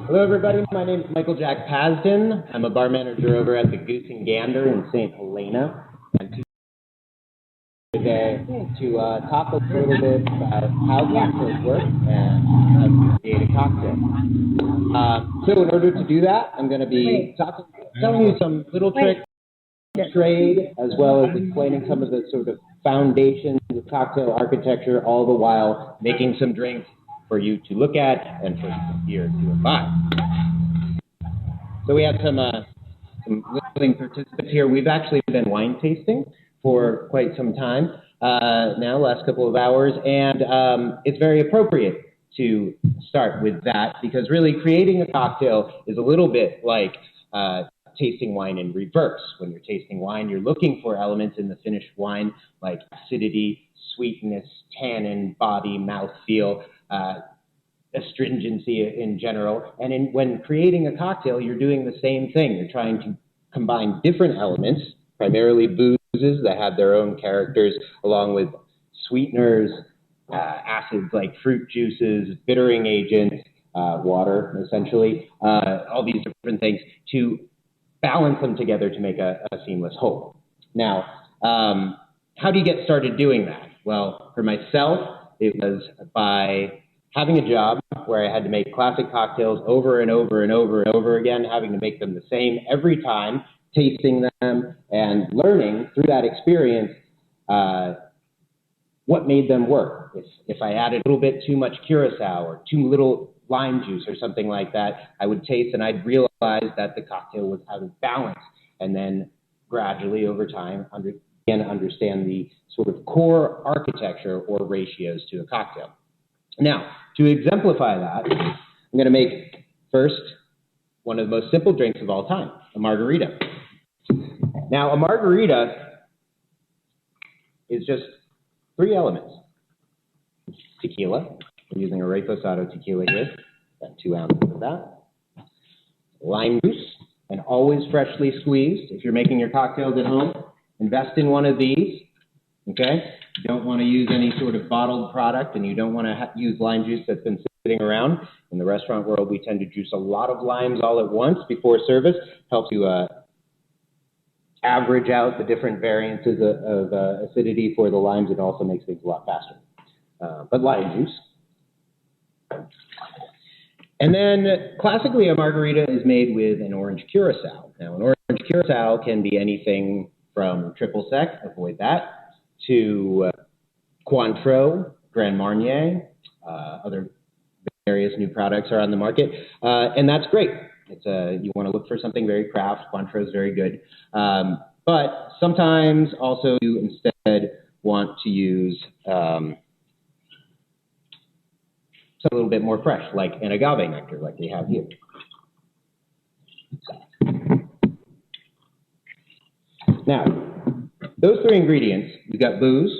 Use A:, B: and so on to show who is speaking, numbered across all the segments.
A: Hello, everybody. My name is Michael Jack Pazdon. I'm a bar manager over at the Goose Gander in St. Helena. And today to talk a little bit about how cocktails work and how to create a cocktail. So in order to do that, I'm going to be telling you some little tricks of trade, as well as explaining some of the sort of foundations of cocktail architecture, all the while making some drinks for you to look at and for here to imbibe. So we have some willing participants here. We've actually been wine tasting for quite some time now, last couple of hours, and it's very appropriate to start with that because really creating a cocktail is a little bit like tasting wine in reverse. When you're tasting wine, you're looking for elements in the finished wine like acidity, sweetness, tannin, body, mouthfeel, astringency in general. And when creating a cocktail, you're doing the same thing. You're trying to combine different elements, primarily boozes that have their own characters, along with sweeteners, acids like fruit juices, bittering agents, water, essentially, all these different things to balance them together to make a seamless whole. Now, how do you get started doing that? Well, for myself, it was by having a job where I had to make classic cocktails over and over and over and over again, having to make them the same every time, tasting them, and learning through that experience what made them work. If I added a little bit too much curacao or too little lime juice or something like that, I would taste and I'd realize that the cocktail was out of balance. And then gradually over time, understand the sort of core architecture or ratios to a cocktail. Now, to exemplify that, I'm going to make first one of the most simple drinks of all time, a margarita. Now, a margarita is just 3 elements. Tequila. We're using a reposado tequila here. Got 2 ounces of that. Lime juice, and always freshly squeezed. If you're making your cocktails at home, invest in one of these. Okay? You don't want to use any sort of bottled product, and you don't want to use lime juice that's been sitting around. In the restaurant world, we tend to juice a lot of limes all at once before service. Helps you average out the different variances of acidity for the limes. It also makes things a lot faster. But lime juice. And then, classically, a margarita is made with an orange curacao. Now, an orange curacao can be anything from triple sec, avoid that, to Cointreau, Grand Marnier, other various new products are on the market, and that's great. You want to look for something very craft. Cointreau is very good, but sometimes also you instead want to use something a little bit more fresh, like an agave nectar, like we have here. Now, those 3 ingredients, we've got booze,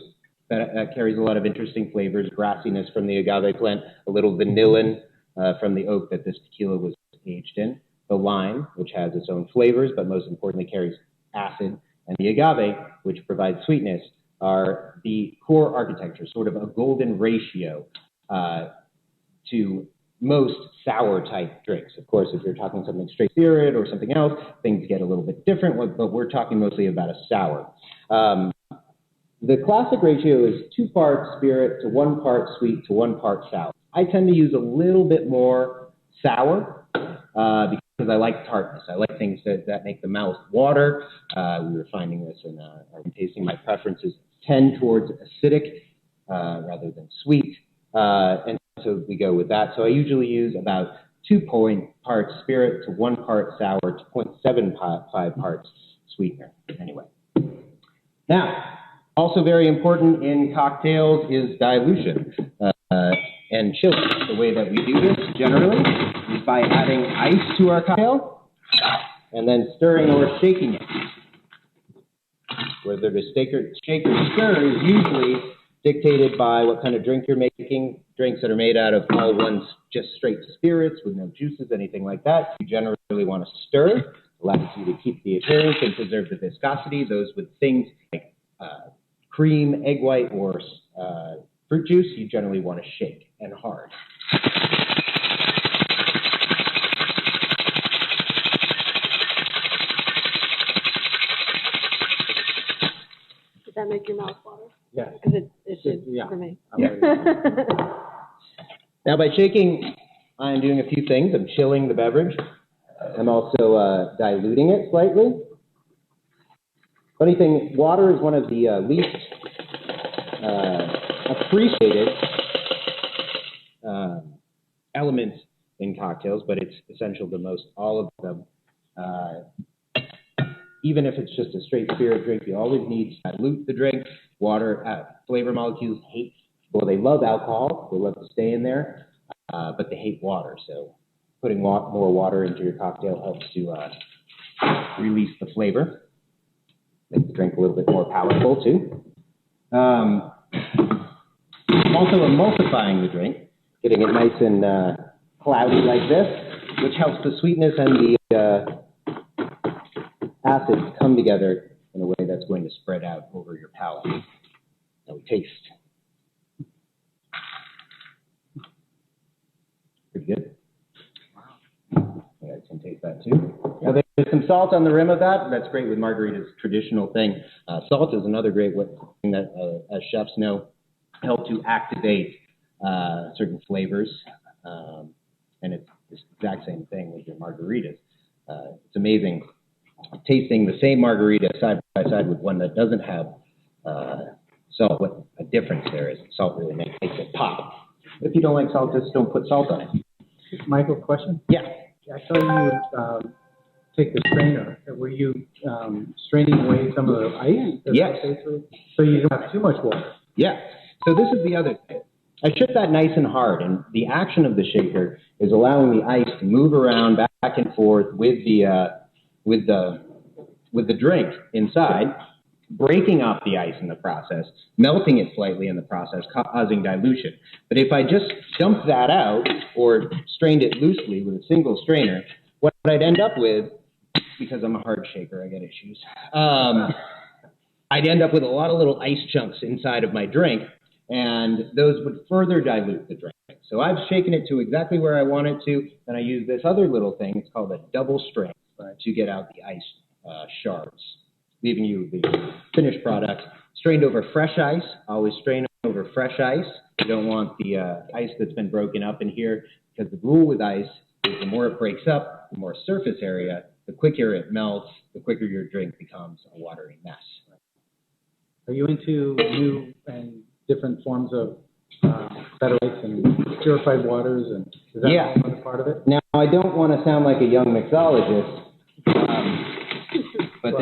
A: that carries a lot of interesting flavors, grassiness from the agave plant, a little vanillin from the oak that this tequila was aged in, the lime, which has its own flavors, but most importantly carries acid, and the agave, which provides sweetness, are the core architecture, sort of a golden ratio to most sour type drinks. Of course, if you're talking something straight spirit or something else, things get a little bit different, but we're talking mostly about a sour. The classic ratio is 2 parts spirit to 1 part sweet to 1 part sour. I tend to use a little bit more sour because I like tartness. I like things that make the mouth water. We were finding this in our tasting. My preferences tend towards acidic rather than sweet. And so we go with that. So I usually use about 2 parts spirit to 1 part sour to 0.75 parts sweetener. Anyway. Now, also very important in cocktails is dilution and chilling. The way that we do this generally is by adding ice to our cocktail and then stirring or shaking it. Whether to shake or stir is usually dictated by what kind of drink you're making. Drinks that are made out of all ones just straight spirits with no juices, anything like that, you generally want to stir. Allows you to keep the appearance and preserve the viscosity. Those with things like cream, egg white, or fruit juice, you generally want to shake and hard.
B: that make your mouth water?
C: Yeah.
B: Because it should for me.
A: Yeah. Now, by shaking, I'm doing a few things. I'm chilling the beverage. I'm also diluting it slightly. Funny thing, water is one of the least appreciated elements in cocktails, but it's essential to most all of them. Even if it's just a straight spirit drink, you always need to dilute the drink. Water, flavor molecules hate, well, they love alcohol. They love to stay in there, but they hate water. So putting more water into your cocktail helps to release the flavor, make the drink a little bit more palatable too. Also emulsifying the drink, getting it nice and cloudy like this, which helps the sweetness and the acids come together in a way that's going to spread out over your palate. So taste. Pretty good. You guys can taste that too. Now there's some salt on the rim of that. That's great with margaritas, traditional thing. Salt is another great thing that, as chefs know, help to activate certain flavors. And it's the exact same thing with your margaritas. It's amazing tasting the same margarita side by side with one that doesn't have salt. What a difference there is. Salt really makes it pop. If you don't like salt, just don't put salt on it.
C: Michael, question?
A: Yeah.
C: I saw you take the strainer. Were you straining away some of the ice?
A: Yes.
C: So you don't have too much water?
A: Yeah. So this is the other thing. I shook that nice and hard, and the action of the shaker is allowing the ice to move around back and forth with the drink inside, breaking off the ice in the process, melting it slightly in the process, causing dilution. But if I just dumped that out or strained it loosely with a single strainer, what I'd end up with, because I'm a hard shaker, I get issues, I'd end up with a lot of little ice chunks inside of my drink, and those would further dilute the drink. So I've shaken it to exactly where I want it to, and I use this other little thing, it's called a double strain, to get out the ice shards, leaving you the finished product. Strained over fresh ice, always strain over fresh ice. You don't want the ice that's been broken up in here, because the rule with ice is the more it breaks up, the more surface area, the quicker it melts, the quicker your drink becomes a watery mess.
C: Are you into new and different forms of federates and purified waters, and is that another part of it?
A: Now, I don't want to sound like a young mixologist, but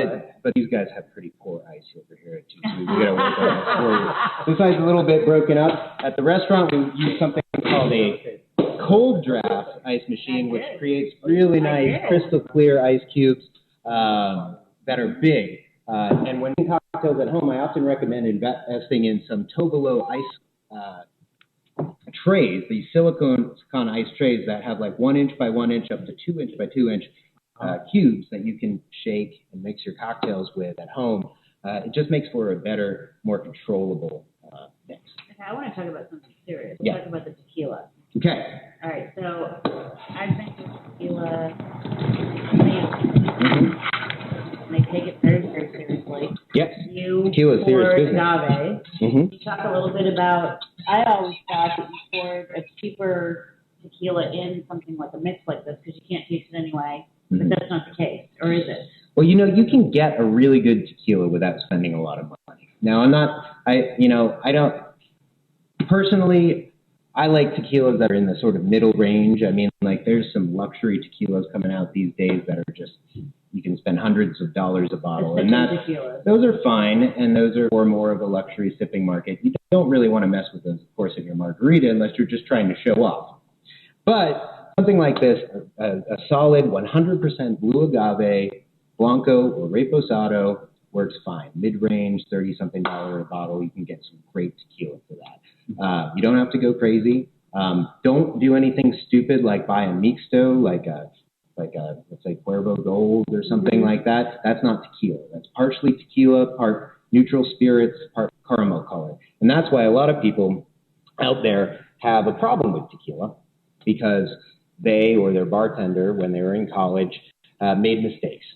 A: these guys have pretty poor ice over here at ToutSuite. We got to work on this for you. This ice is a little bit broken up. At the restaurant, we use something called a cold draft ice machine, which creates really nice, crystal clear ice cubes that are big. And when making cocktails at home, I often recommend investing in some Tobolo ice trays, these silicone ice trays that have like 1 inch by 1 inch up to 2 inch by 2 inch cubes that you can shake and mix your cocktails with at home. It just makes for a better, more controllable mix.
D: Okay, I want to talk about something serious.
A: Yeah.
D: Talk about the tequila.
A: Okay.
D: All right, so I've been to tequila, and they take it very, very seriously.
A: Yes.
D: You
A: Tequila is serious
D: poured
A: business.
D: agave.
A: Mm-hmm.
D: You talk a little bit about, I always thought that you poured a cheaper tequila in something like a mix like this because you can't taste it anyway, but that's not the case, or is it?
A: Well, you can get a really good tequila without spending a lot of money. Now, I don't, personally, I like tequilas that are in the sort of middle range. I mean, like, there's some luxury tequilas coming out these days that are just, you can spend hundreds of dollars a bottle. And those are fine, and those are for more of a luxury sipping market. You don't really want to mess with those, of course, in your margarita unless you're just trying to show off. But something like this, a solid 100% blue agave, Blanco or Reposado works fine. Mid-range, $30-something a bottle, you can get some great tequila for that. You don't have to go crazy. Don't do anything stupid like buy a mixto, like a let's say Cuervo Gold or something like that. That's not tequila. That's partially tequila, part neutral spirits, part caramel color. And that's why a lot of people out there have a problem with tequila, because they or their bartender, when they were in college, made mistakes.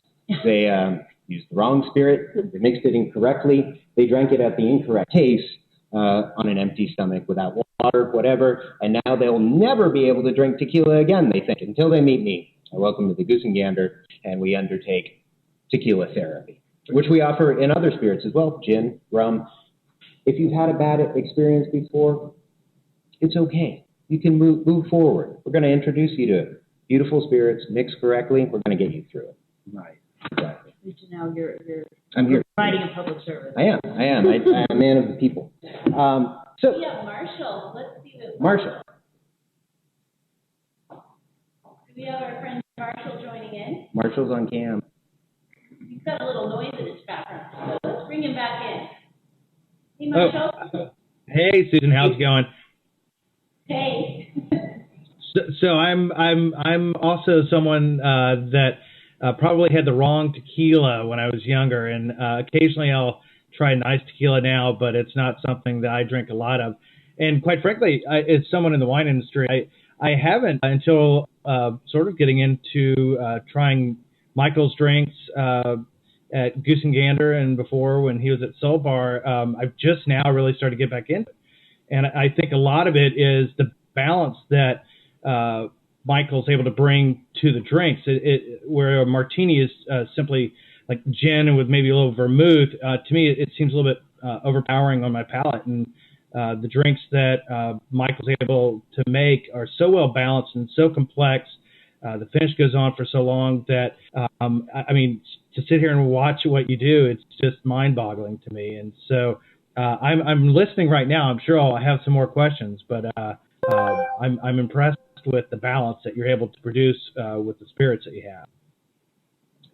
A: used the wrong spirit, they mixed it incorrectly, they drank it at the incorrect taste on an empty stomach without water, whatever, and now they'll never be able to drink tequila again, they think, until they meet me. Welcome to the Goose Gander, and we undertake tequila therapy, which we offer in other spirits as well, gin, rum. If you've had a bad experience before, it's okay. You can move forward. We're going to introduce you to beautiful spirits, mixed correctly. We're going to get you through it.
C: Right.
A: Exactly.
D: Now you're
A: I'm here.
D: providing a public service.
A: I am. I'm a man of the people. So,
D: Yeah, Marshall. Let's see what.
A: Marshall.
D: Do we have our friend Marshall joining in?
A: Marshall's on cam.
D: He's got a little noise in his background, so let's bring him back in. Hey, Marshall.
E: Oh. Hey, Susan, how's it going?
D: Hey.
E: So I'm also someone that probably had the wrong tequila when I was younger, and occasionally I'll try nice tequila now, but it's not something that I drink a lot of. And quite frankly, as someone in the wine industry, I haven't until sort of getting into trying Michael's drinks at Goose Gander and before when he was at Soul Bar. I've just now really started to get back into it. And I think a lot of it is the balance that Michael's able to bring to the drinks. Where a martini is simply like gin with maybe a little vermouth, to me it seems a little bit overpowering on my palate. And the drinks that Michael's able to make are so well balanced and so complex. The finish goes on for so long that, I mean, to sit here and watch what you do, it's just mind-boggling to me. And so I'm listening right now. I'm sure I'll have some more questions, but I'm impressed with the balance that you're able to produce with the spirits that you have.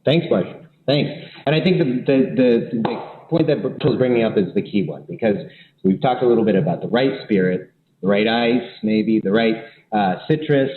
A: Thanks, Marshall. Thanks. And I think the point that Marshall's bringing up is the key one, because we've talked a little bit about the right spirit, the right ice, maybe the right citrus,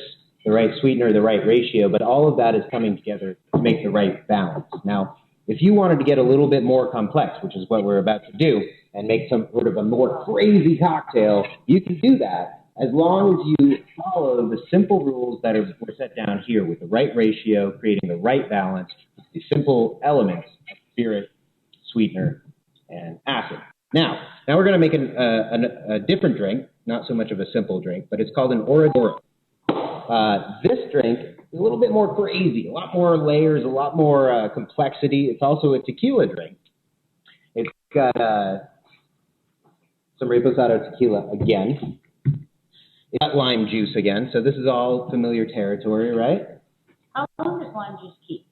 A: the right sweetener, the right ratio, but all of that is coming together to make the right balance. Now, if you wanted to get a little bit more complex, which is what we're about to do, and make some sort of a more crazy cocktail, you can do that as long as you follow the simple rules that were set down here with the right ratio, creating the right balance, the simple elements of spirit, sweetener, and acid. Now we're going to make a different drink, not so much of a simple drink, but it's called an Oradoro. This drink is a little bit more crazy, a lot more layers, a lot more complexity. It's also a tequila drink. It's got some reposado tequila again. It's got lime juice again, so this is all familiar territory, right?
D: How long does lime juice keep?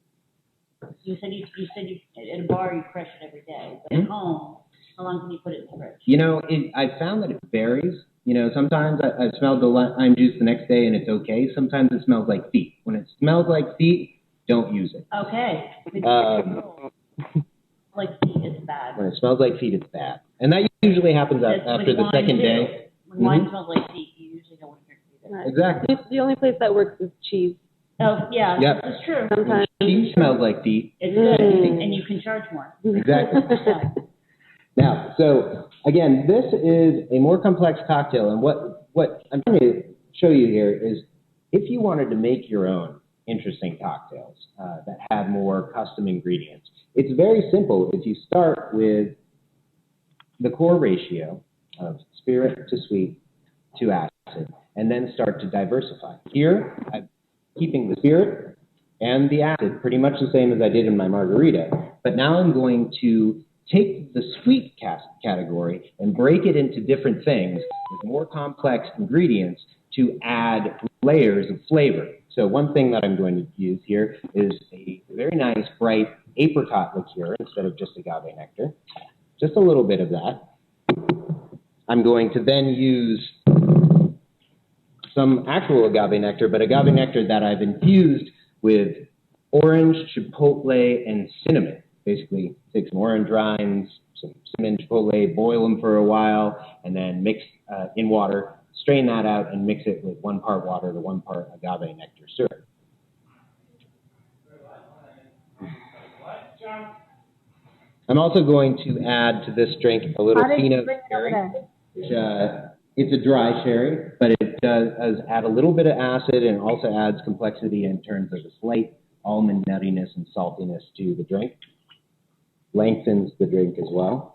D: You said you at a bar you crush it every day, but at home, how long can you put it in the fridge?
A: You know, I found that it varies. You know, sometimes I smelled the lime juice the next day and it's okay. Sometimes it smells like feet. When it smells like feet, don't use it.
D: Okay. Like feet is bad.
A: When it smells like feet, it's bad. And that usually happens after the second day.
D: When wine smells like feet, you usually don't want to drink it either.
B: Right.
A: Exactly.
B: The only place that works is cheese.
D: Oh, yeah,
A: Yep.
D: that's true.
B: Sometimes.
A: Cheese smells like feet.
D: It's good, and you can charge more.
A: Exactly. Now, so again, this is a more complex cocktail, and what I'm trying to show you here is if you wanted to make your own interesting cocktails that have more custom ingredients, it's very simple. If you start with the core ratio of spirit to sweet to acid, and then start to diversify. Here, I'm keeping the spirit and the acid pretty much the same as I did in my margarita, but now I'm going to take the sweet category and break it into different things with more complex ingredients to add layers of flavor. So one thing that I'm going to use here is a very nice, bright apricot liqueur instead of just agave nectar. Just a little bit of that. I'm going to then use some actual agave nectar, but agave nectar that I've infused with orange, chipotle, and cinnamon. Basically, take some orange rinds, some cinnamon, chipotle, boil them for a while, and then mix in water, strain that out, and mix it with 1 part water to 1 part agave nectar syrup. I'm also going to add to this drink a little Pinot sherry. It's a dry sherry, but it does add a little bit of acid and also adds complexity in terms of a slight almond nuttiness and saltiness to the drink. lengthens the drink as well.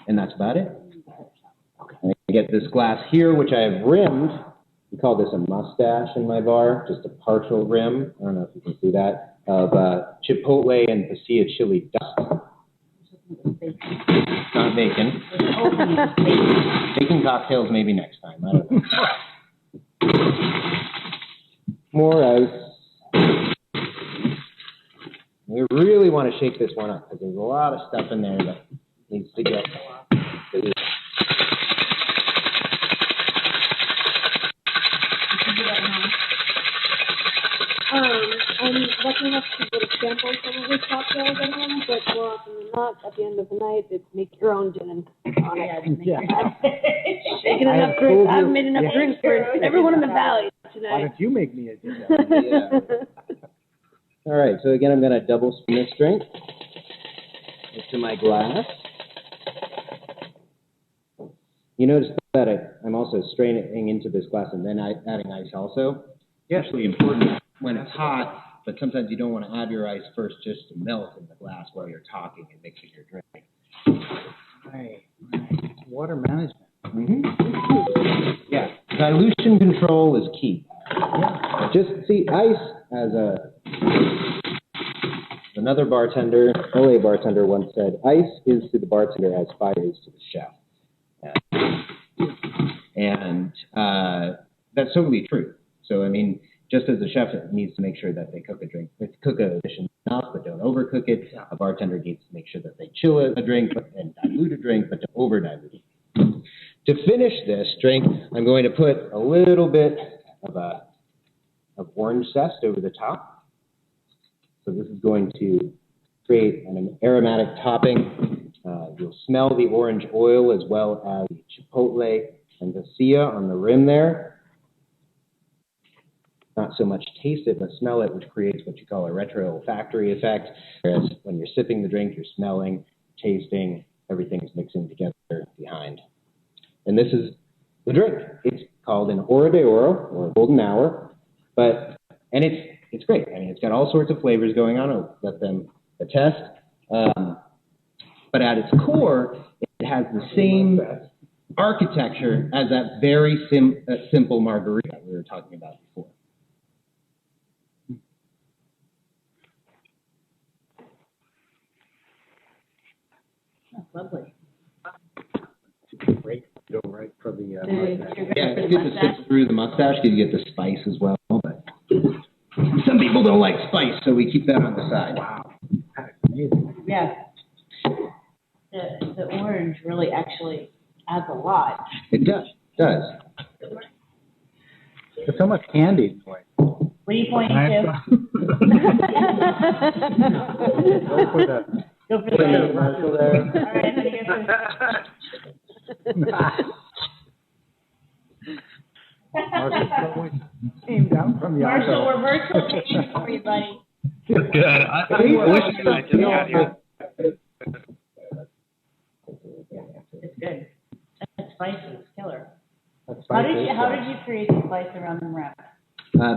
A: And that's about it. I get this glass here, which I have rimmed. We call this a mustache in my bar, just a partial rim. I don't know if you can see that, of chipotle and pasilla chili dust. Not bacon. Bacon cocktails maybe next time. I don't know. More ice. We really want to shake this one up because there's a lot of stuff in there that needs to get.
B: I'm lucky enough to get a sample of some of his cocktails at home, but more often than not, at the end of the night, it's make your own gin and tonic. Making enough drinks. I've made enough drinks for everyone in the valley tonight.
C: Why don't you make me a gin?
A: Yeah. All right, so again, I'm going to double spoon this drink into my glass. You notice that I'm also straining into this glass and then adding ice also. It's actually important when it's hot, but sometimes you don't want to add your ice first just to melt in the glass while you're talking and mixing your drink.
C: Right. Water management.
A: Mm-hmm. Yeah, dilution control is key. Yeah. Just see, ice as another bartender, LA bartender once said, ice is to the bartender as fire is to the chef. And that's totally true. So, I mean, just as a chef needs to make sure that they cook a dish enough, but don't overcook it, a bartender needs to make sure that they chill a drink and dilute a drink, but don't over-dilute it. To finish this drink, I'm going to put a little bit of orange zest over the top. So this is going to create an aromatic topping. You'll smell the orange oil as well as the chipotle and pasilla on the rim there. Not so much taste it, but smell it, which creates what you call a retro-olfactory effect. Whereas when you're sipping the drink, you're smelling, tasting, everything's mixing together behind. And this is the drink. It's called an Hora de Oro, or golden hour, and it's great. I mean, it's got all sorts of flavors going on. I'll let them attest. But at its core, it has the same architecture as that very simple margarita we were talking about before.
D: That's lovely.
C: Great. Go right for the
A: Yeah, it's good to sip through the mustache because you get the spice as well. But some people don't like spice, so we keep that on the side.
C: Wow. That's amazing.
D: Yeah. The orange really actually adds a lot.
A: It does.
C: There's so much candy.
D: What are you pointing to?
C: Go for the
D: Go for the
A: commercial there.
D: All right, then you
C: came down from the
D: Marshall, we're virtual taking for you, buddy.
E: Good. I wish you guys just got here.
D: It's good. That spice is killer.
C: That's
D: How did you create the spice around the rim?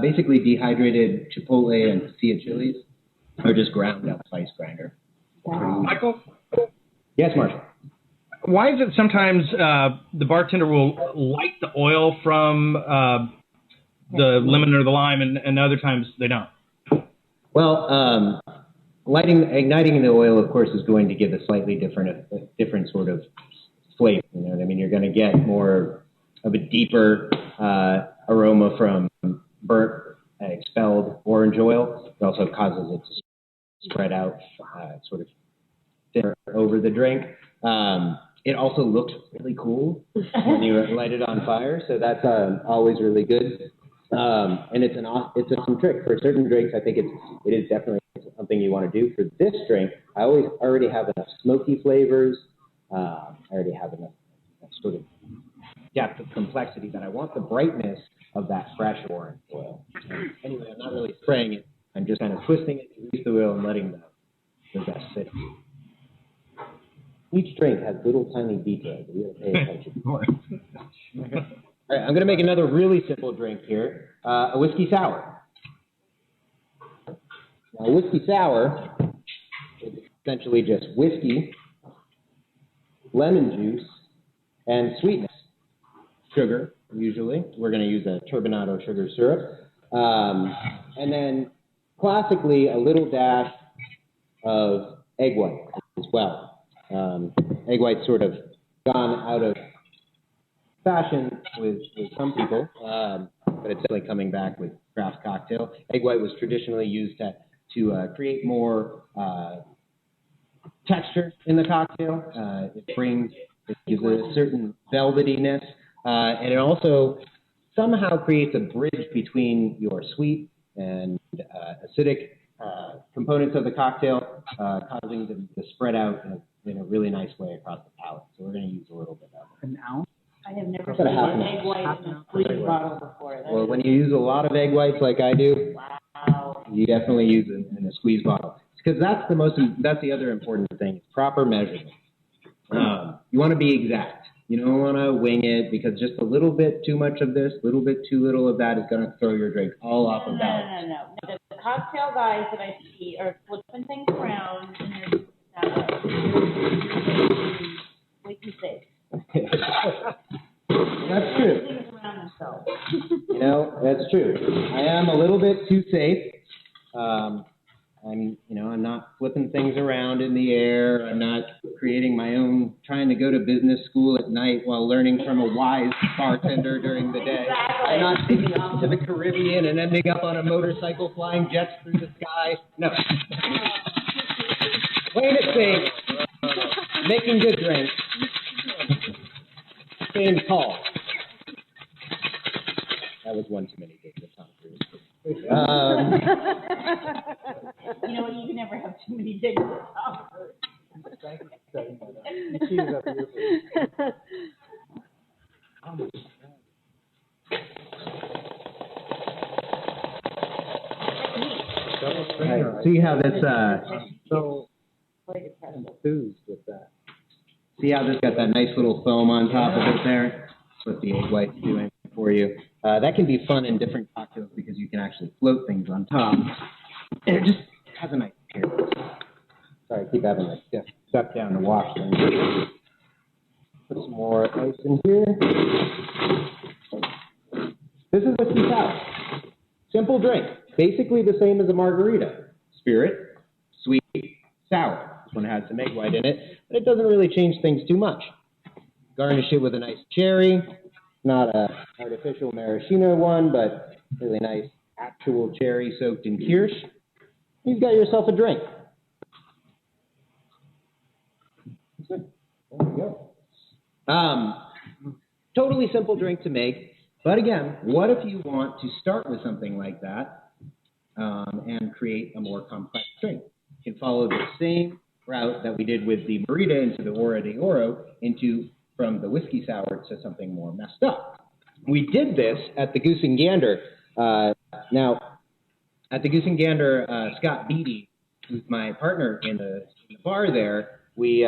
A: Basically, dehydrated chipotle and pasilla chilies are just ground up spice grinder.
D: Wow.
E: Michael,
A: Yes, Marshall.
E: why is it sometimes the bartender will light the oil from the lemon or the lime, and other times they don't?
A: Well, igniting the oil, of course, is going to give a slightly different sort of flavor. You know what I mean? You're going to get more of a deeper aroma from burnt, expelled orange oil. It also causes it to spread out sort of thinner over the drink. It also looks really cool when you light it on fire, so that's always really good. And it's an awesome trick. For certain drinks, I think it is definitely something you want to do. For this drink, I already have enough smoky flavors. I already have enough sort of depth of complexity that I want the brightness of that fresh orange oil. Anyway, I'm not really spraying it. I'm just kind of twisting it to release the oil and letting the rest sit. Each drink has little tiny details that you have to pay attention to. All right, I'm going to make another really simple drink here, a whiskey sour. Now, whiskey sour is essentially just whiskey, lemon juice, and sweetness. Sugar, usually. We're going to use a turbinado sugar syrup. And then, classically, a little dash of egg white as well. Egg white's sort of gone out of fashion with some people, but it's definitely coming back with craft cocktail. Egg white was traditionally used to create more texture in the cocktail. It gives a certain velvetyness, and it also somehow creates a bridge between your sweet and acidic components of the cocktail, causing them to spread out in a really nice way across the palate. So we're going to use a little bit of it.
C: An ounce?
D: I have never seen an egg white in a squeeze bottle before.
A: Well, when you use a lot of egg whites like I do,
D: Wow.
A: you definitely use it in a squeeze bottle. Because that's the other important thing, is proper measurement. You want to be exact. You don't want to wing it, because just a little bit too much of this, a little bit too little of that is going to throw your drink all off of balance.
D: No. The cocktail guys that I see are flipping things around, and they're that way. Wait and see.
A: That's true.
D: Things around themselves.
A: You know, that's true. I am a little bit too safe. I'm not flipping things around in the air. I'm not creating my own, trying to go to business school at night while learning from a wise bartender during the day.
D: Exactly.
A: I'm not taking off to the Caribbean and ending up on a motorcycle flying jets through the sky. No. Playing it safe. Making good drinks. Staying tall. That was one too many days of Tom Cruise.
D: You know what? You can never have too many digs at Tom Cruise.
A: Right. See how this
C: So enthused with that.
A: see how this got that nice little foam on top of it there? That's what the egg white's doing for you. That can be fun in different cocktails because you can actually float things on top. And it just has a nice appearance. Sorry, I keep having to get stuck down to wash things. Put some more ice in here. This is whiskey sour. Simple drink. Basically the same as a margarita. Spirit, sweet, sour. This one has some egg white in it, but it doesn't really change things too much. Garnish it with a nice cherry. Not a artificial maraschino one, but really nice actual cherry soaked in kirsch. You've got yourself a drink. That's good. There you go. Totally simple drink to make. But again, what if you want to start with something like that and create a more complex drink? You can follow the same route that we did with the Marita into the Hora de Oro from the whiskey sour to something more messed up. We did this at the Goose Gander. Now, at the Goose Gander, Scott Beatty, who's my partner in the bar there, we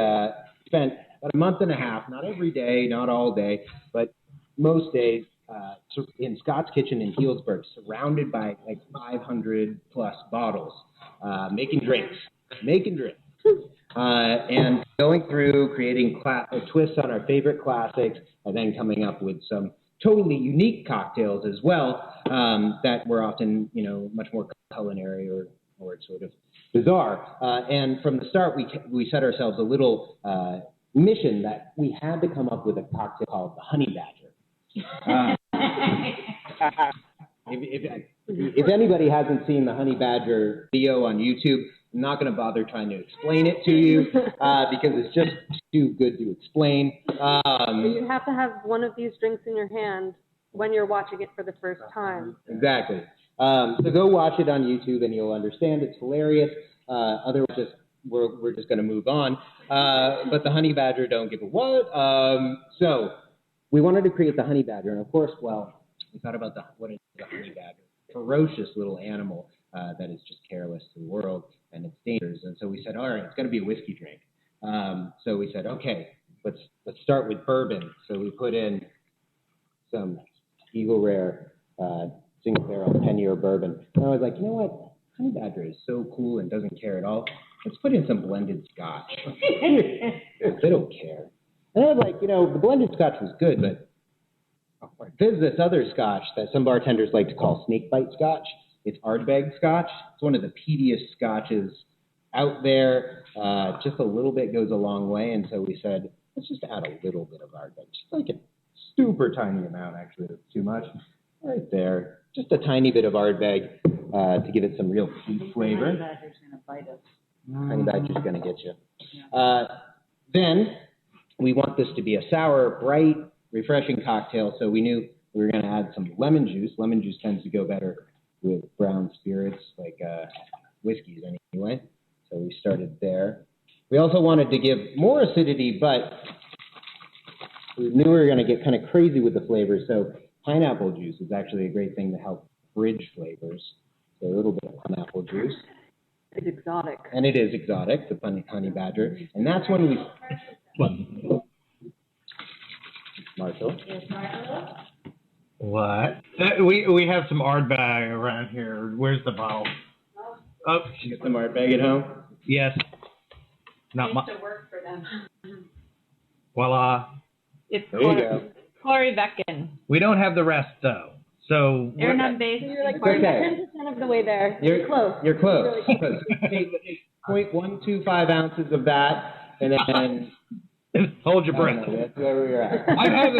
A: spent about a month and a half, not every day, not all day, but most days, in Scott's kitchen in Healdsburg, surrounded by like 500 plus bottles, making drinks, and going through, creating twists on our favorite classics, and then coming up with some totally unique cocktails as well, that were often, much more culinary or sort of bizarre. And from the start, we set ourselves a little mission that we had to come up with a cocktail called the Honey Badger. If anybody hasn't seen the Honey Badger video on YouTube, I'm not going to bother trying to explain it to you because it's just too good to explain.
B: You have to have one of these drinks in your hand when you're watching it for the first time.
A: Exactly. So go watch it on YouTube and you'll understand. It's hilarious. Otherwise, we're just going to move on. But the Honey Badger don't give a what. So we wanted to create the Honey Badger, and of course, we thought about what is the Honey Badger? Ferocious little animal that is just careless to the world and it's dangerous. And so we said, all right, it's got to be a whiskey drink. So we said, okay, let's start with bourbon. So we put in some Eagle Rare single barrel 10-year bourbon. And I was like, you know what? honey badger is so cool and doesn't care at all. Let's put in some blended scotch. They don't care. And I was like, the blended scotch was good, but there's this other scotch that some bartenders like to call snakebite scotch. It's Ardbeg scotch. It's one of the peatiest scotches out there. Just a little bit goes a long way, and so we said, let's just add a little bit of Ardbeg. Just like a super tiny amount, actually. That's too much. Right there. Just a tiny bit of Ardbeg to give it some real peat flavor.
D: Honey badger's gonna bite us.
A: Honey badger's going to get you. Then we want this to be a sour, bright, refreshing cocktail, so we knew we were going to add some lemon juice. Lemon juice tends to go better with brown spirits, like whiskeys anyway. So we started there. We also wanted to give more acidity, but we knew we were going to get kind of crazy with the flavors. So pineapple juice is actually a great thing to help bridge flavors. So a little bit of pineapple juice.
B: It's exotic.
A: And it is exotic, the honey badger. And that's when we... Marshall?
E: What? We have some Ardbeg around here. Where's the bottle? Oh,
A: You get some Ardbeg at home?
E: yes. Not my.
B: To work for them.
E: Voila.
B: It's
A: There you go.
B: Corey Becken.
E: We don't have the rest though. So.
B: You're not based. You're like
A: okay.
B: 10% of the way there.
A: You're
B: close.
A: You're close.
B: Really
A: Close. Take 0.125 ounces of that, and then...
E: Hold your breath.
A: That's where we're at.
E: I've had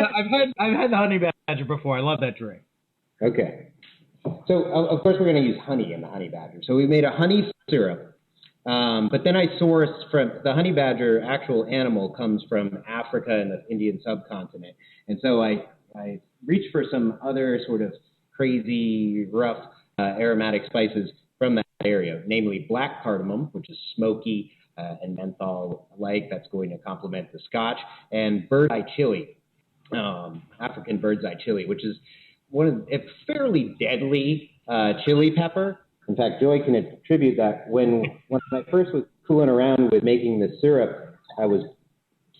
E: the honey badger before. I love that drink.
A: Okay. So, of course, we're going to use honey in the honey badger. So we made a honey syrup. But then I sourced from the honey badger, actual animal comes from Africa and the Indian subcontinent. And so I reached for some other sort of crazy, rough, aromatic spices from that area, namely black cardamom, which is smoky and menthol-like. That's going to complement the scotch, and bird's eye chili, African bird's eye chili, which is a fairly deadly chili pepper. In fact, Joy can attribute that when I first was fooling around with making the syrup, I was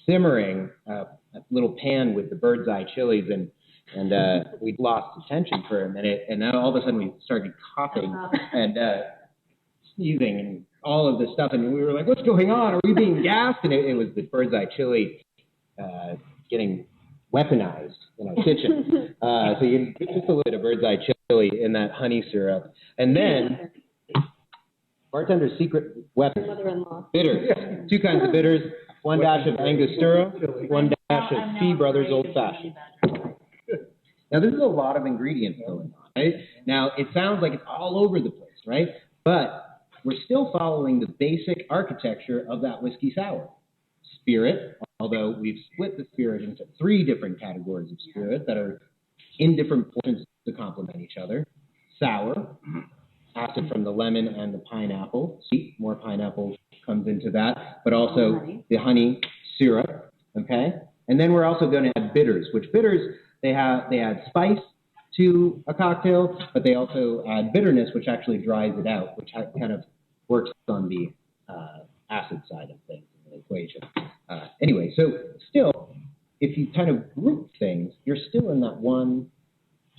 A: simmering a little pan with the bird's eye chilies, and we lost attention for a minute, and then all of a sudden we started coughing and sneezing and all of this stuff, and we were like, what's going on? Are we being gassed? And it was the bird's eye chili getting weaponized in our kitchen. So you put just a little bit of bird's eye chili in that honey syrup. And then, bartender's secret weapon, bitters. 2 kinds of bitters, 1 dash of Angostura, 1 dash of Fee Brothers Old Fashioned. Now, this is a lot of ingredients going on, right? Now, it sounds like it's all over the place, right? But we're still following the basic architecture of that whiskey sour. Spirit, although we've split the spirit into 3 different categories of spirit that are in different portions to complement each other. Sour, acid from the lemon and the pineapple. Sweet, more pineapple comes into that, but also the honey syrup, okay? And then we're also going to add bitters, which bitters, they add spice to a cocktail, but they also add bitterness, which actually dries it out, which kind of works on the acid side of things in the equation. Anyway, so still, if you kind of group things, you're still in that 1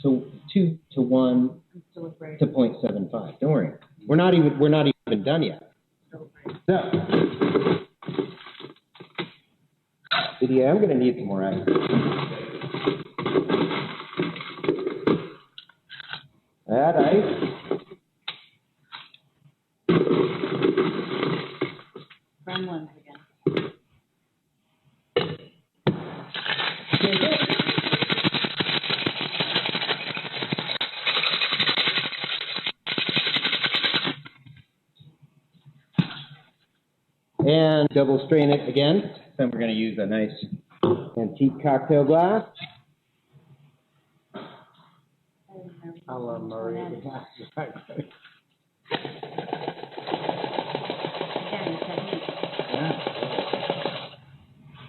A: to 2 to 1 to 0.75. Don't worry, we're not even done yet. So, Lydia, I'm going to need some more ice. Add ice.
D: Gremlins again.
A: And double strain it again. Then we're going to use a nice antique cocktail glass.
C: I love Murray.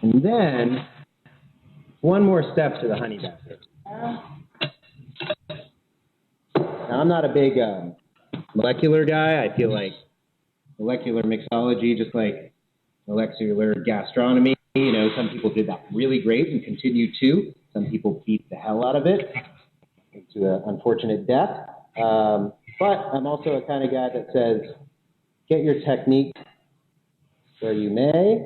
A: And then, one more step to the honey basket. Now, I'm not a big molecular guy. I feel like molecular mixology, just like molecular gastronomy, some people did that really great and continue to. Some people beat the hell out of it to an unfortunate death. But I'm also a kind of guy that says, get your technique where you may,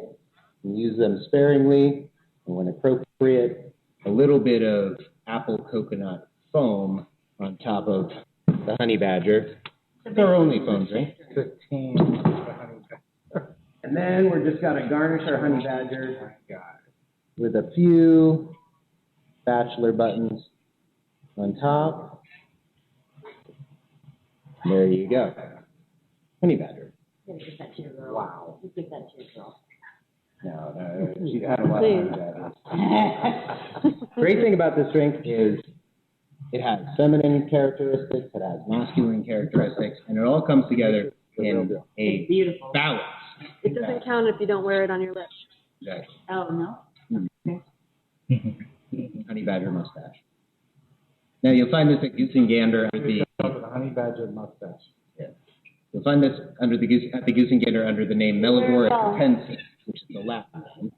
A: and use them sparingly, and when appropriate, a little bit of apple coconut foam on top of the honey badger. It's our only foam drink.
C: 15 honey badger.
A: And then we're just going to garnish our honey badger with a few bachelor buttons on top. There you go. Honey badger.
D: Give that to your girl.
A: Wow.
D: Give that to your girl.
A: No, she's had a lot of honey badgers. Great thing about this drink is it has feminine characteristics, it has masculine characteristics, and it all comes together in a
D: Beautiful.
A: balance.
B: It doesn't count if you don't wear it on your lips.
A: Exactly.
D: Oh, no?
A: Honey badger mustache. Now you'll find this at Goose and Gander under the
C: honey badger mustache.
A: Yeah. You'll find this under the Goose and Gander under the name Melodora Capensis, which is the Latin name.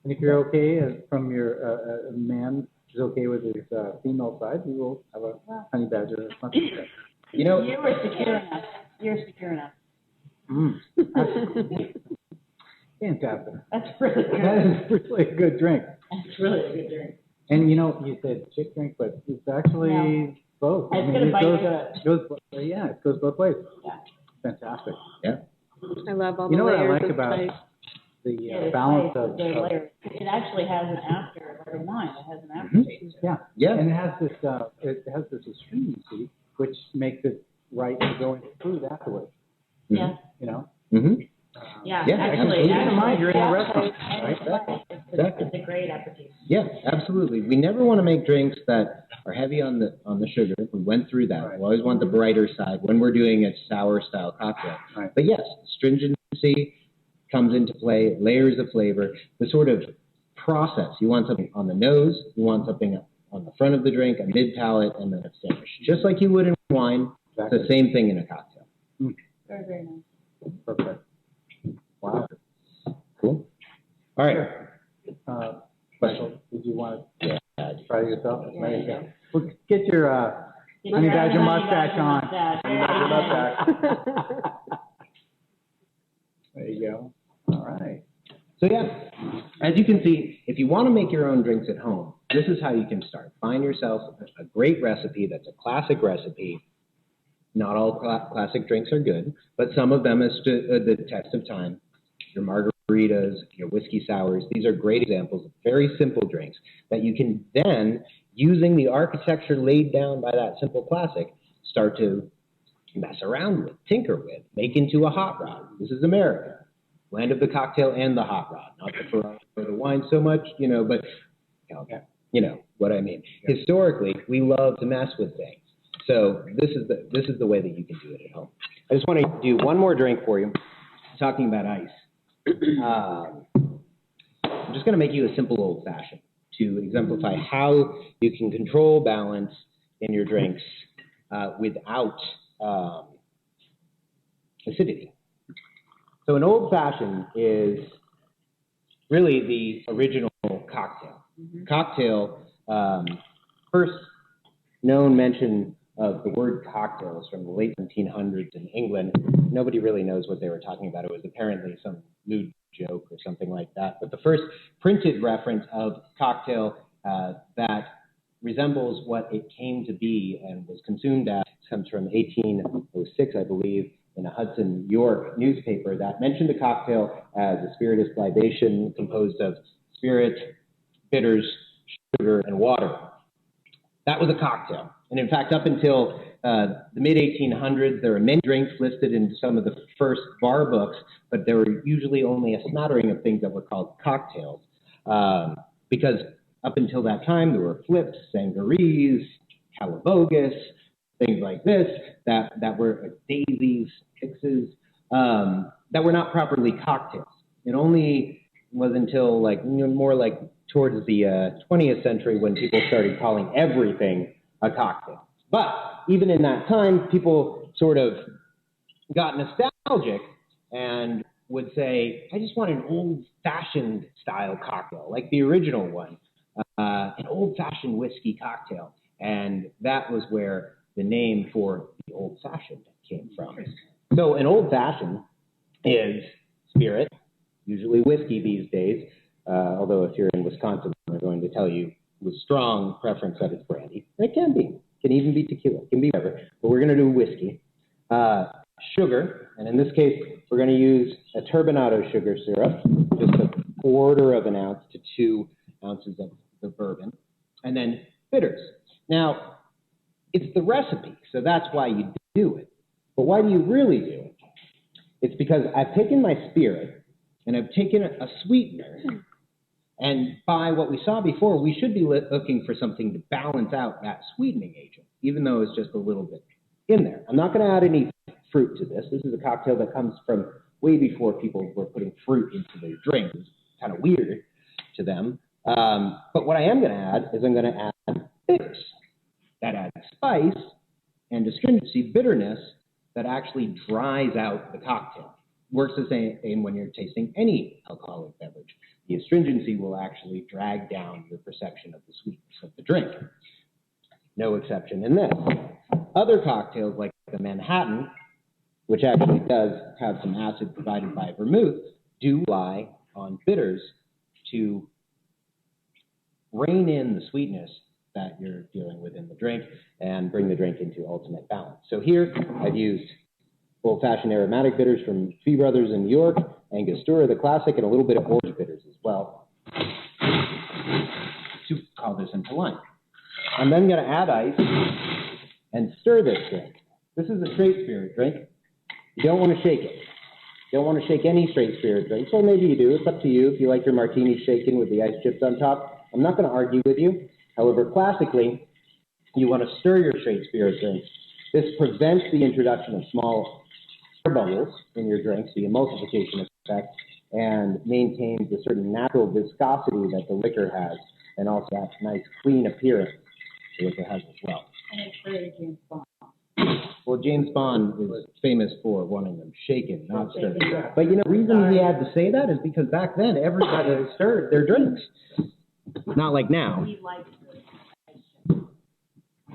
C: And if you're okay, from your man is okay with his female side, we will have a honey badger mustache.
A: You know,
D: You were secure enough. You're secure enough.
C: Fantastic.
D: That's really good.
C: That is really a good drink.
D: That's really a good drink.
C: And you said chick drink, but it's actually both.
D: It's gonna bite
C: it goes both ways.
D: Yeah.
C: Fantastic.
A: yeah.
B: I love all the
C: You know what I
B: layers
C: like
B: of
C: about
B: spice.
C: the balance of
D: layers. It actually has an after, like a wine, it has an aftertaste.
C: yeah, and it has this astringency which makes it right to go into food afterwards.
D: Yeah.
C: You know.
A: Mm-hmm.
D: Yeah,
A: Yeah,
D: actually,
A: keep in
C: mind you're in a
D: yeah,
C: restaurant,
D: right? It's a great appetizer.
A: Yeah, absolutely. We never want to make drinks that are heavy on the sugar. We went through that.
C: Right.
A: We always want the brighter side when we're doing a sour style cocktail.
C: Right.
A: But yes, stringency comes into play, layers of flavor, the sort of process. You want something on the nose, you want something on the front of the drink, a mid palate, and then a finish. Just like you would in wine,
C: Exactly.
A: it's the same thing in a cocktail.
D: Very, very nice.
C: Perfect. Wow.
A: Cool. All right.
C: Special. Did you want to try yourself?
D: Yeah,
C: There you
D: yeah.
C: go. Well, get your honey badger mustache on. Honey badger mustache. There you go. All right.
A: So yeah, as you can see, if you want to make your own drinks at home, this is how you can start. Find yourself a great recipe that's a classic recipe. Not all classic drinks are good, but some of them is the test of time. Your margaritas, your whiskey sours, these are great examples of very simple drinks that you can then, using the architecture laid down by that simple classic, start to mess around with, tinker with, make into a hot rod. This is America. Land of the cocktail and the hot rod. Not the Ferrari or the wine so much, but you know what I mean. Yeah. Historically, we love to mess with things. So this is the way that you can do it at home. I just want to do one more drink for you, talking about ice. I'm just going to make you a simple old fashioned to exemplify how you can control balance in your drinks without acidity. So an old fashioned is really the original cocktail. Mm-hmm. Cocktail, first known mention of the word cocktails from the late 1700s in England. Nobody really knows what they were talking about. It was apparently some lewd joke or something like that. But the first printed reference of cocktail that resembles what it came to be and was consumed as comes from 1806, I believe, in a Hudson, York newspaper that mentioned a cocktail as a spirituous libation composed of spirit, bitters, sugar, and water. That was a cocktail. And in fact, up until the mid-1800s, there were many drinks listed in some of the first bar books, but there were usually only a smattering of things that were called cocktails. Because up until that time, there were flips, sangarees, calabogus, things like this, that were daisies, fixes, that were not properly cocktails. It only was until more like towards the 20th century when people started calling everything a cocktail. But even in that time, people sort of got nostalgic and would say, I just want an old-fashioned style cocktail, like the original one, an old-fashioned whiskey cocktail. And that was where the name for the old-fashioned came from. So an old-fashioned is spirit, usually whiskey these days, although if you're in Wisconsin, they're going to tell you with strong preference that it's brandy. It can be. It can even be tequila. It can be whatever. But we're going to do whiskey. Sugar, and in this case, we're going to use a turbinado sugar syrup, just a quarter of an ounce to 2 ounces of the bourbon, and then bitters. Now, it's the recipe, so that's why you do it. But why do you really do it? It's because I've taken my spirit, and I've taken a sweetener, and by what we saw before, we should be looking for something to balance out that sweetening agent, even though it's just a little bit in there. I'm not going to add any fruit to this. This is a cocktail that comes from way before people were putting fruit into their drinks. It's kind of weird to them. But what I am going to add is I'm going to add bitters. That adds spice and astringency, bitterness, that actually dries out the cocktail. Works the same when you're tasting any alcoholic beverage. The astringency will actually drag down your perception of the sweetness of the drink. No exception in this. Other cocktails like the Manhattan, which actually does have some acid provided by vermouth, do rely on bitters to rein in the sweetness that you're dealing with in the drink and bring the drink into ultimate balance. So here I've used old-fashioned aromatic bitters from Fee Brothers in New York, Angostura, the classic, and a little bit of orange bitters as well to call this into line. I'm then going to add ice and stir this drink. This is a straight spirit drink. You don't want to shake it. You don't want to shake any straight spirit drink. So maybe you do. It's up to you if you like your martini shaken with the ice chips on top. I'm not going to argue with you. However, classically, you want to stir your straight spirit drink. This prevents the introduction of small air bubbles in your drinks, the emulsification effect, and maintains a certain natural viscosity that the liquor has, and also that nice clean appearance the liquor has as well.
D: And it's very James Bond.
A: Well, James Bond is famous for wanting them shaken, not stirred. But you know, the reason he had to say that is because back then everybody stirred their drinks. Not like now.
D: He likes it.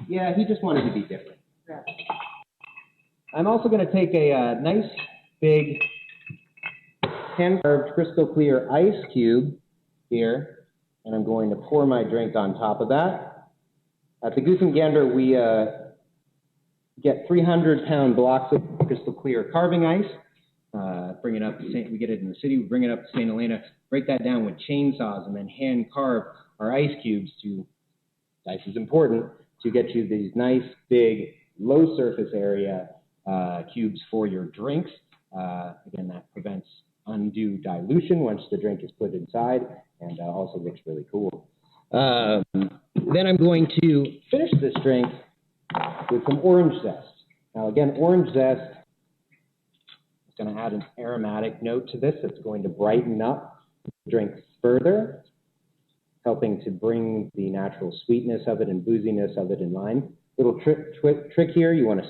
A: Yeah, he just wanted to be different.
D: Yeah.
A: I'm also going to take a nice big hand-carved crystal clear ice cube here, and I'm going to pour my drink on top of that. At the Goose Gander, we get 300-pound blocks of crystal clear carving ice. Bring it up to we get it in the city, we bring it up to St. Helena, break that down with chainsaws, and then hand carve our ice cubes to, ice is important, to get you these nice, big, low surface area cubes for your drinks. Again, that prevents undue dilution once the drink is put inside, and also looks really cool. Then I'm going to finish this drink with some orange zest. Now again, orange zest is going to add an aromatic note to this that's going to brighten up the drink further, helping to bring the natural sweetness of it and booziness of it in line. Little trick here, you want to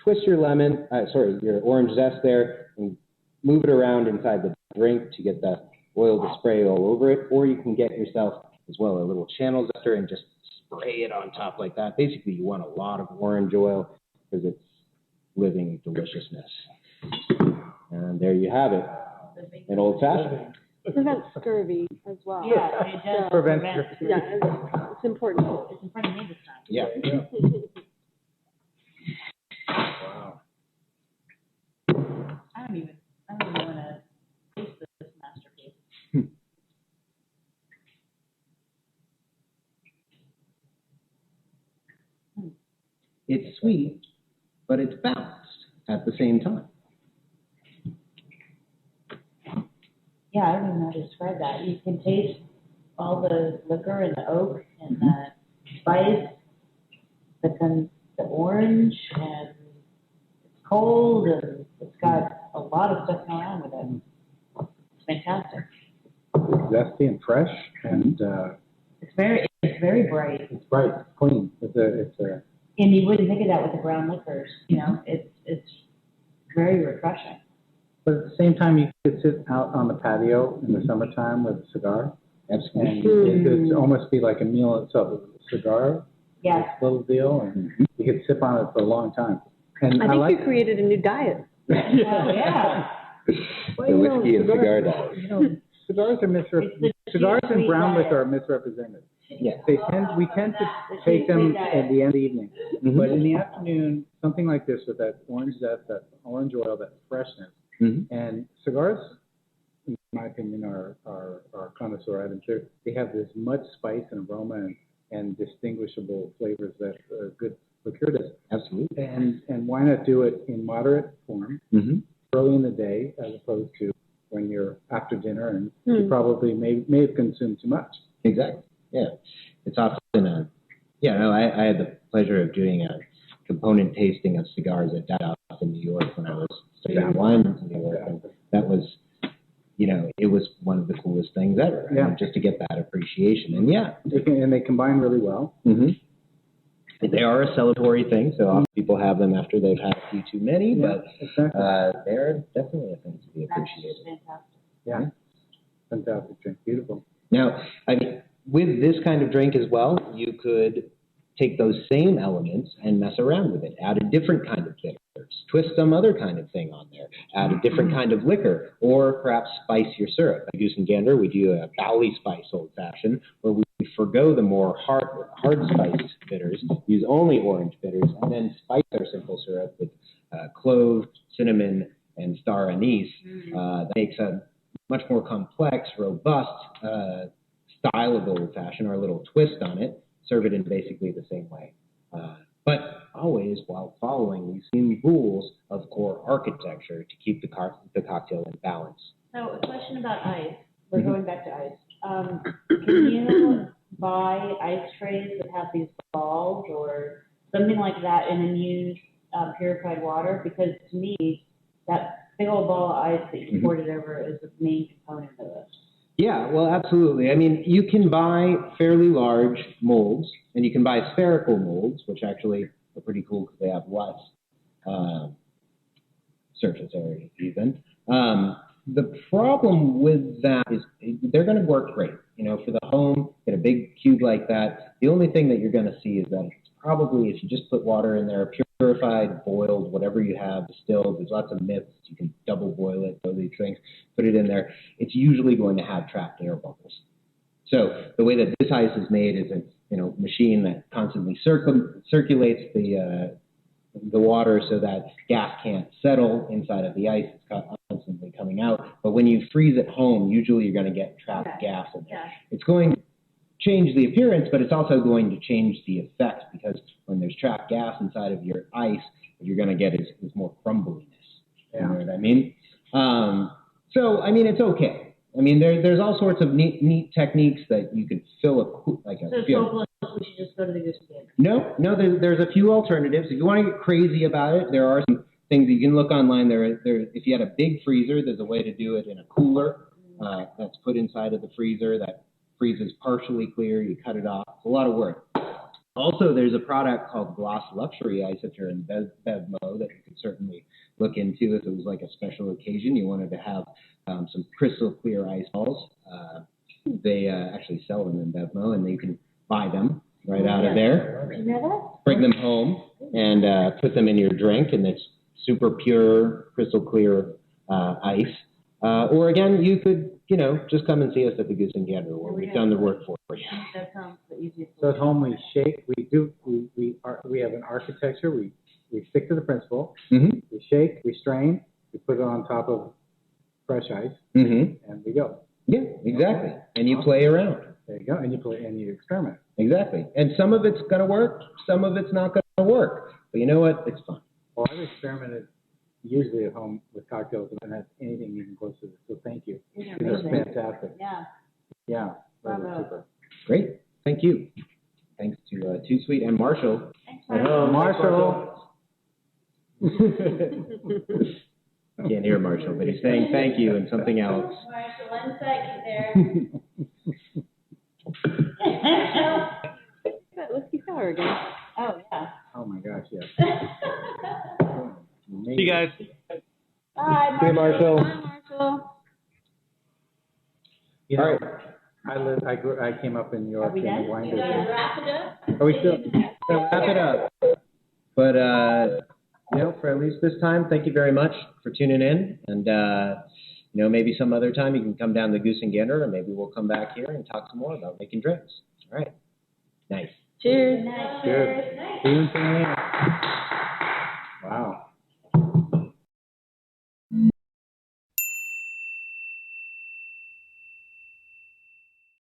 A: twist your your orange zest there and move it around inside the drink to get the oil to spray all over it, or you can get yourself as well a little channel zester and just spray it on top like that. Basically, you want a lot of orange oil because it's living deliciousness. And there you have it, an old-fashioned.
B: It prevents scurvy as well.
D: Yeah, it does.
C: Prevents
B: Yeah, it's important.
D: It's in front of me this time.
A: Yeah.
C: Wow.
D: I don't even want to taste this masterpiece.
A: It's sweet, but it's balanced at the same time.
D: Yeah, I don't even know how to describe that. You can taste all the liquor and the oak and the spice, but then the orange, and it's cold, and it's got a lot of stuff going on with it. It's fantastic.
C: It's zesty and fresh, and
D: It's very bright.
C: it's bright, it's clean. It's a
D: And you wouldn't think of that with the brown liquors, you know, it's very refreshing.
C: But at the same time, you could sit out on the patio in the summertime with a cigar,
A: Absolutely.
C: and it could almost be like a meal itself. A cigar
D: Yes.
C: little deal, and you could sip on it for a long time. And
B: I think
C: like,
B: you created a new diet.
D: Oh, yeah.
C: well,
A: The
C: you know,
A: whiskey and cigar
C: cigars,
A: diet.
C: you know, cigars are cigars and brown liquor are misrepresented.
A: Yeah.
C: We tend to take them at the end of the evening, but in the afternoon, something like this with that orange zest, that orange oil, that freshness, and cigars, in my opinion, are connoisseur items. They have this much spice and aroma and distinguishable flavors that a good liqueur does.
A: Absolutely.
C: And why not do it in moderate form, early in the day, as opposed to when you're after dinner and you probably may have consumed too much.
A: Exactly. Yeah. It's often I had the pleasure of doing a component tasting of cigars at Dallas in New York when I was studying wine in New York, and that was, it was one of the coolest things ever. I mean, just to get that appreciation, and
C: they combine really well.
A: They are a celebratory thing, so often people have them after they've had a few too many, but they're definitely a thing to be appreciated.
D: That's fantastic.
C: Yeah. Fantastic drink. Beautiful.
A: Now, I mean, with this kind of drink as well, you could take those same elements and mess around with it. Add a different kind of bitters, twist some other kind of thing on there, add a different kind of liquor, or perhaps spice your syrup. At Goose Gander, we do a Bowley Spice Old Fashioned, where we forgo the more hard spiced bitters, use only orange bitters, and then spice our simple syrup with clove, cinnamon, and star anise. That makes a much more complex, robust style of Old Fashioned, our little twist on it. Serve it in basically the same way. But always while following these same rules of core architecture to keep the cocktail in balance.
D: So a question about ice. We're going back to ice. Can you buy ice trays that have these balls or something like that and then use purified water? Because to me, that big old ball of ice that you poured it over is the main component of it.
A: Yeah, well, absolutely. I mean, you can buy fairly large molds, and you can buy spherical molds, which actually are pretty cool because they have less surface area even. The problem with that is they're going to work great. For the home, get a big cube like that. The only thing that you're going to see is that it's probably, if you just put water in there, purified, boiled, whatever you have, distilled, there's lots of myths. You can double boil it, those things, put it in there. It's usually going to have trapped air bubbles. So the way that this ice is made is a machine that constantly circulates the water so that gas can't settle inside of the ice. It's constantly coming out. But when you freeze at home, usually you're going to get trapped gas in there. It's going to change the appearance, but it's also going to change the effect, because when there's trapped gas inside of your ice, what you're going to get is more crumbliness. You know what I mean? So, I mean, it's okay. I mean, there's all sorts of neat techniques that you could fill a
D: So smokeless, we should just go to the Goose Gander.
A: No, there's a few alternatives. If you want to get crazy about it, there are some things you can look online. There, if you had a big freezer, there's a way to do it in a cooler that's put inside of the freezer that freezes partially clear. You cut it off. It's a lot of work. Also, there's a product called Gloss Luxury Ice if you're in Bev mode that you could certainly look into if it was like a special occasion. You wanted to have some crystal clear ice balls. They actually sell them in Bevmo, and you can buy them right out of there.
D: You know that?
A: Bring them home and put them in your drink, and it's super pure, crystal clear ice. Or again, you could, just come and see us at the Goose Gander, where we've done the work for you.
D: That sounds the easiest.
C: So at home we shake. We have an architecture. We stick to the principle. We shake. We strain. We put it on top of fresh ice, and we go.
A: Yeah, exactly. And you play around.
C: There you go. And you play and you experiment.
A: Exactly. And some of it's going to work. Some of it's not going to work. But you know what? It's fun.
C: Well, I've experimented usually at home with cocktails and that's anything even close to this. So thank you.
D: Yeah,
C: These are fantastic.
D: Yeah.
C: Yeah.
D: Bravo.
C: Super.
A: Great. Thank you. Thanks to ToutSuite and Marshall.
D: Thanks,
C: Hello, Marshall.
A: Can't hear Marshall, but he's saying thank you and something else.
D: Marshall, 1 second there.
B: Whiskey sour again.
D: Oh, yeah.
C: Oh my gosh, yes.
E: See you guys.
D: Bye,
A: See you, Marshall.
B: Bye, Marshall.
C: You know, I came up in New York
D: Are we
C: in the
D: done?
C: wine
D: You gotta
C: business.
D: wrap it up.
C: Are we still?
A: to wrap it up. But, for at least this time, thank you very much for tuning in. And, maybe some other time you can come down to Goose and Gander, and maybe we'll come back here and talk some more about making drinks. All right. Nice.
B: Cheers.
C: Cheers. See you in 10 minutes. Wow.